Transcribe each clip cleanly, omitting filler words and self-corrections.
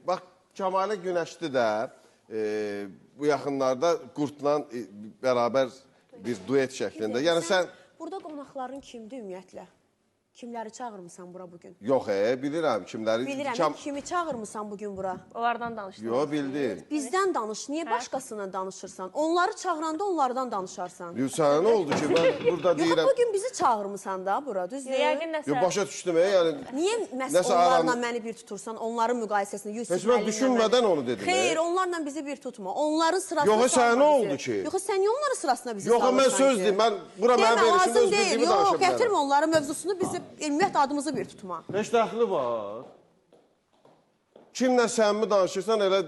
bax, Kəmalə Günəşli də bu yaxınlarda Qurtla bərabər bir duet şəklində. Yəni sən... Burada qonaqların kimdir ümumiyyətlə? Kimləri çağırmısan bura bugün? Yox, bilirəm kimləri... Bilirəm, kimi çağırmısan bugün bura? Onlardan danışdın. Yox, bildim. Bizdən danış, niyə başqasından danışırsan? Onları çağıranda onlardan danışarsan. Sənə nə oldu ki, mən burada deyirəm... Yox, bugün bizi çağırmısan da bura, düzdür? Yəqin nəsə... Yox, başa düşdüm, yəni... Niyə məhz onlarla məni bir tutursan, onların müqayisəsində Yusuf müəllimlə... Heç mən düşünmədən onu dedim. Xeyr, onlarla bizi bir tutma. Onların sırasına çağırma bizi. Yox, sənə nə oldu ki? Yox, sən niyə onların sırasına bizi salırsan ki? Yox, mən söz deyim, mən bura mənim verişimdə öz bildiyimi danışa bilərəm. Yox, gətirmə onların mövzusunu, bizi ümumiyyət adımızı bir tutma. Heç dəxli var. Kimlə səmimi danışırsan, elə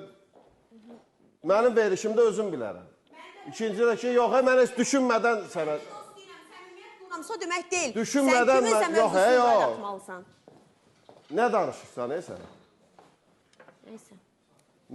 mənim verişimdə özüm bilərəm. İkinci də ki, yox, mən heç düşünmədən sənə... Namso demək deyil. Düşünmədən mən... Sən kiminsə mövzusunu qaydatmalısan. Nə danışırsan, sən? Neysə.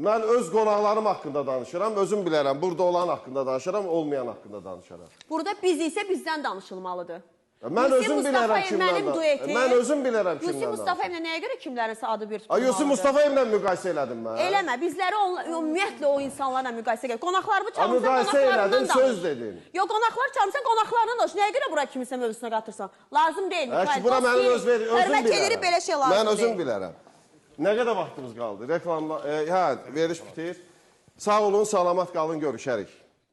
Mən öz qonaqlarım haqqında danışıram, özüm bilərəm. Burada olan haqqında danışıram, olmayan haqqında danışaram. Burada biz isə bizdən danışılmalıdır. Mən özüm bilərəm kimdən danışıram. Mən özüm bilərəm kimdən danışıram. Yusuf Mustafayevlə nəyə görə kimlərinsə adı bir tutulmalıdır? Yusuf Mustafayevlə müqayisə elədim mən. Eləmə, bizləri ümumiyyətlə o insanlarla müqayisə elədim. Qonaqlarımı çağırsan, müqayisə qonaqlarından elədim, danış. söz dedim. Yox, qonaqlar çağırsan, qonaqlarından danış. Nəyə görə bura kimisə mövzusuna qatırsan? Lazım deyil. Bura mənim özüm bilərəm. Belə şey lazım deyil. Mən özüm bilərəm. Nə qədər vaxtımız qaldı? Reklamla, veriliş bitir. Sağ olun, salamat qalın, görüşərik.